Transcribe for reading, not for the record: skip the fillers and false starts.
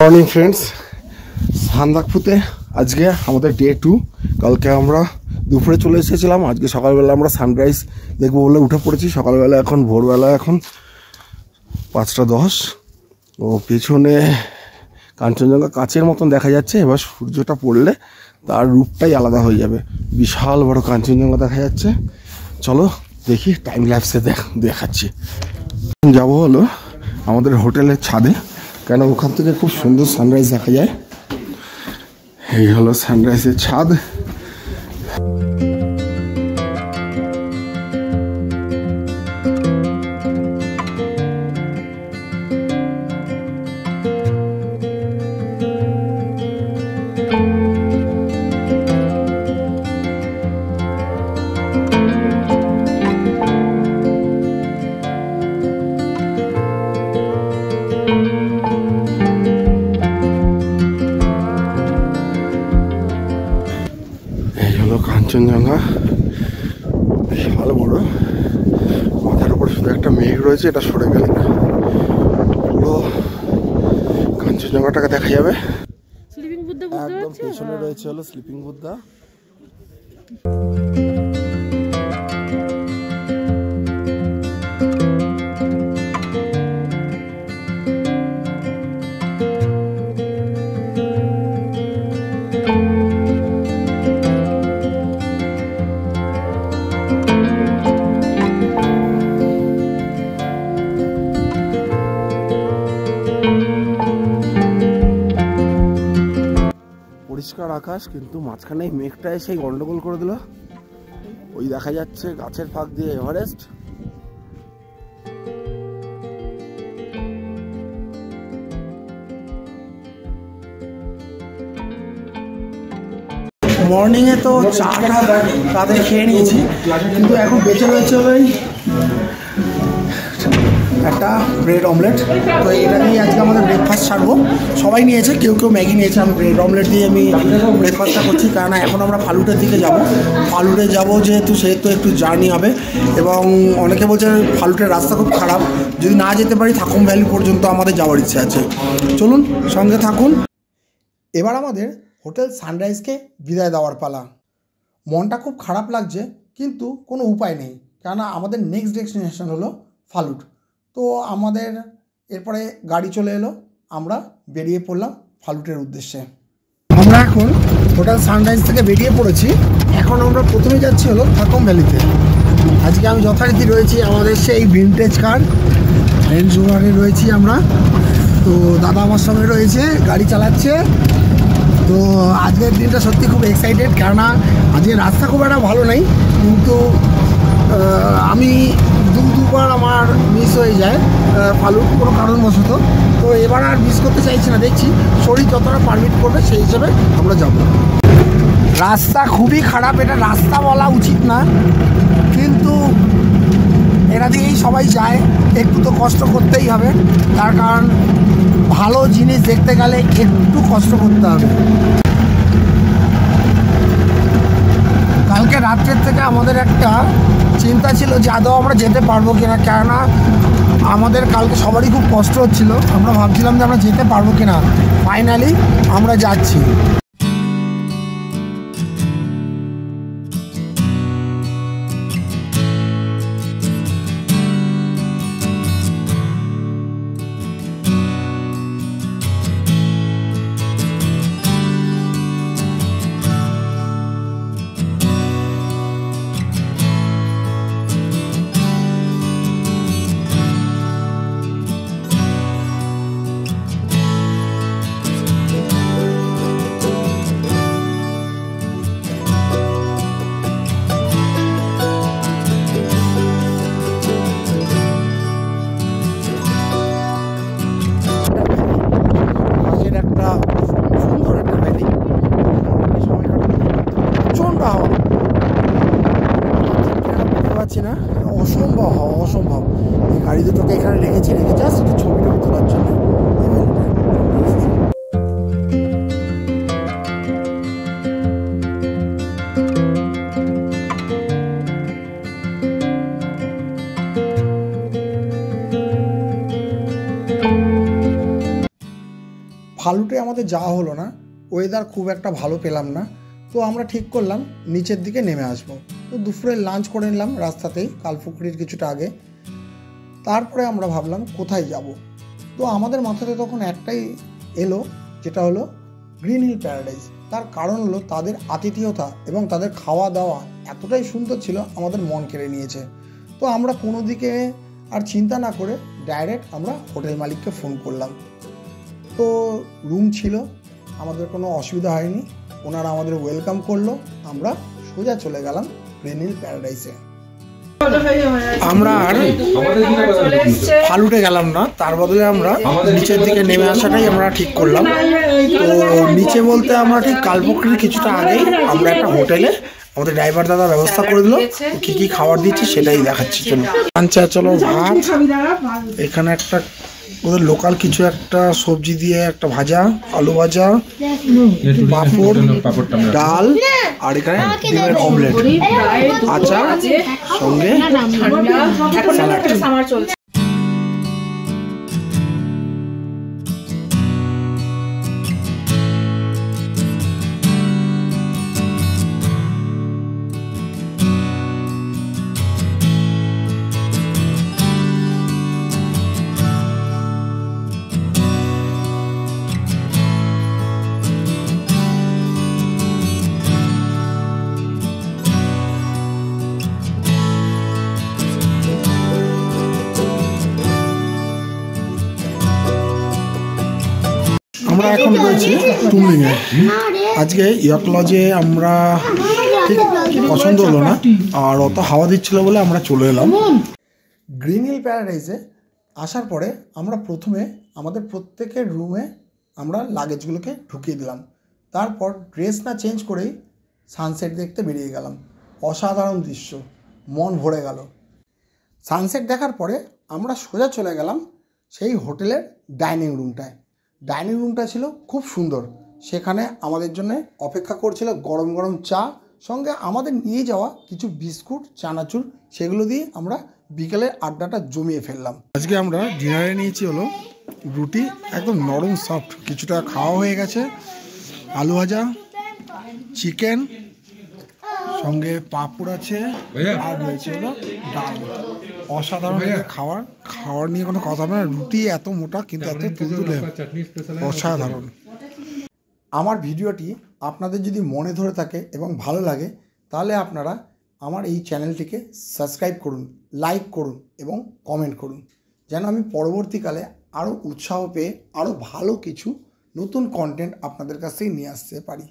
Morning friends, সান্দাকফুতে আজকে আমাদের day 2। কালকে আমরা দুপুরে চলে এসেছিলাম, আজকে সকালবেলা আমরা সানরাইজ দেখবো বলে উঠে পড়েছি। সকালবেলা এখন ভোরবেলা এখন 5:10 ও পেছনে কাঞ্চনজঙ্ঘা কাচের মতন দেখা যাচ্ছে। এবার সূর্যটা পড়লে তার রূপটাই আলাদা হয়ে যাবে, বিশাল বড় কাঞ্চনজঙ্ঘা দেখা যাচ্ছে। চলো দেখি, টাইম ল্যাপসে দেখাচ্ছি। যাবো হলো আমাদের হোটেলের ছাদে, কেন ওখান থেকে খুব সুন্দর সানরাইজ দেখা যায়। এই হলো সানরাইজের ছাদ। কাঞ্চনজঙ্ঘা ভালো বড়, মাথার উপর শুধু একটা মেঘ রয়েছে, এটা সরে গেলে পুরো কাঞ্চনজঙ্ঘাটাকে দেখা যাবে। একদম পেছনে রয়েছে হলো স্লিপিং বুদ্ধা। পরিষ্কার আকাশ, কিন্তু মাঝখানে মেঘটা এসে গন্ডগোল করে দিল। ওই দেখা যাচ্ছে গাছের ফাঁক দিয়ে এভারেস্ট। মর্নিংয়ে তো চাটা তাদের খেয়ে নিয়েছি, কিন্তু এখন বেঁচে রয়েছে ওই একটা ব্রেড অমলেট। তো এটা নিয়ে আজকে আমাদের ব্রেকফাস্ট ছাড়বো। সবাই নিয়েছে, কেউ কেউ ম্যাগি নিয়েছে, আমি ব্রেড অমলেট দিয়ে আমি ব্রেকফাস্টটা করছি। কারণ এখন আমরা ফালুটের দিকে যাব। ফালুটে যাব যেহেতু, সেহেতু একটু জার্নি হবে। এবং অনেকে বলছে ফালুটের রাস্তা খুব খারাপ, যদি না যেতে পারি থাকুম ভ্যালি পর্যন্ত আমাদের যাওয়ার ইচ্ছে আছে। চলুন সঙ্গে থাকুন। এবার আমাদের হোটেল সানরাইজকে বিদায় দেওয়ার পালা। মনটা খুব খারাপ লাগছে, কিন্তু কোনো উপায় নেই, কেননা আমাদের নেক্সট ডেস্টিনেশন হলো ফালুট। তো আমাদের এরপরে গাড়ি চলে এলো, আমরা বেরিয়ে পড়লাম ফালুটের উদ্দেশ্যে। আমরা এখন হোটেল সানরাইজ থেকে বেরিয়ে পড়েছি। এখন আমরা প্রথমে যাচ্ছি হলো থাকুম ভ্যালিতে। আজকে আমি যথারীতি রয়েছি আমাদের সেই ভিনটেজ কার রেঞ্জ রোভারে রয়েছি আমরা। তো দাদা আমার সঙ্গে রয়েছে, গাড়ি চালাচ্ছে। তো আজকের দিনটা সত্যি খুব এক্সাইটেড, কেননা আজকে রাস্তা খুব একটা ভালো নেই, কিন্তু আমি দুবার আমার মিস হয়ে যায় ফালুট কোনো কারণবশত। তো এবার আর মিস করতে চাইছি না, দেখছি শরীর যতটা পারমিট করবে সেই হিসেবে আমরা যাব। রাস্তা খুবই খারাপ, এটা রাস্তা বলা উচিত না, কিন্তু এরা দিয়েই সবাই যায়। একটু তো কষ্ট করতেই হবে, তার কারণ ভালো জিনিস দেখতে গেলে একটু কষ্ট করতে হবে। কালকে রাত্রের থেকে আমাদের একটা চিন্তা ছিল যে আদৌ আমরা যেতে পারবো কিনা, কেননা আমাদের কালকে সবারই খুব কষ্ট হচ্ছিল। আমরা ভাবছিলাম যে আমরা যেতে পারবো কিনা। ফাইনালি আমরা যাচ্ছি। না, অসম্ভব অসম্ভব। এই গাড়ি দুটোকে এখানে রেখে জাস্ট একটু ছবিটা তোলার জন্য। ফালুটে আমাদের যাওয়া হলো না, ওয়েদার খুব একটা ভালো পেলাম না। তো আমরা ঠিক করলাম নিচের দিকে নেমে আসবো। তো দুপুরে লাঞ্চ করে নিলাম রাস্তাতেই, কালপুকুরির কিছুটা আগে। তারপরে আমরা ভাবলাম কোথায় যাব। তো আমাদের মাথাতে তখন একটাই এলো, যেটা হলো গ্রিন হিল প্যারাডাইস। তার কারণ হলো তাদের আতিথেয়তা এবং তাদের খাওয়া দাওয়া এতটাই সুন্দর ছিল, আমাদের মন কেড়ে নিয়েছে। তো আমরা কোনো দিকে আর চিন্তা না করে ডাইরেক্ট আমরা হোটেল মালিককে ফোন করলাম। তো রুম ছিল, আমাদের কোনো অসুবিধা হয়নি, ওনারা আমাদের ওয়েলকাম করলো। আমরা সোজা চলে গেলাম গ্রিন হিল প্যারাডাইসে। আমরা আর ফালুটে গেলাম না, তার বদলে আমরা নিচের দিকে নেমে আসাটাই আমরা ঠিক করলাম। তো নিচে বলতে আমরা ঠিক কালপুকুরির কিছুটা আগেই আমরা একটা হোটেলে আমাদের ড্রাইভার দাদা ব্যবস্থা করে দিল, কি কি খাবার দিচ্ছে সেটাই দেখাচ্ছি। চলো চলো, ভাত, এখানে একটা ওদের লোকাল কিছু একটা সবজি দিয়ে একটা ভাজা, আলু ভাজা, পাঁপড়, ডাল, আর এখানে ডিমের অমলেট, আচার, সঙ্গে স্যালাড। আমরা এখন রয়েছি টুমলিংয়ে। আজকে ইয়ক লজে আমরা ঠিক পছন্দ হলো না, আর অত হাওয়া দিচ্ছিল বলে আমরা চলে এলাম। গ্রিন হিল প্যারাডাইসে আসার পরে আমরা প্রথমে আমাদের প্রত্যেকের রুমে আমরা লাগেজগুলোকে ঢুকিয়ে দিলাম। তারপর ড্রেস না চেঞ্জ করেই সানসেট দেখতে বেরিয়ে গেলাম। অসাধারণ দৃশ্য, মন ভরে গেল। সানসেট দেখার পরে আমরা সোজা চলে গেলাম সেই হোটেলের ডাইনিং রুমটায়। ডাইনিং রুমটা ছিল খুব সুন্দর, সেখানে আমাদের জন্য অপেক্ষা করছিল গরম গরম চা, সঙ্গে আমাদের নিয়ে যাওয়া কিছু বিস্কুট, চানাচুর, সেগুলো দিয়ে আমরা বিকেলের আড্ডাটা জমিয়ে ফেললাম। আজকে আমরা ডিনারে নিয়েছি হলো রুটি, একদম নরম সফট, কিছুটা খাওয়া হয়ে গেছে, আলু ভাজা, চিকেন, সঙ্গে পাঁপড় আছে, আর রয়েছে হলো ডাল। অসাধারণ খাওয়ার নিয়ে কোনো কথা না। রুটি এত মোটা কিন্তু এত তুলতুলে, অসাধারণ। আমার ভিডিওটি আপনাদের যদি মনে ধরে থাকে এবং ভালো লাগে, তাহলে আপনারা আমার এই চ্যানেলটিকে সাবস্ক্রাইব করুন, লাইক করুন এবং কমেন্ট করুন, যেন আমি পরবর্তীকালে আরও উৎসাহ পেয়ে আরও ভালো কিছু নতুন কন্টেন্ট আপনাদের কাছ থেকে নিয়ে আসতে পারি।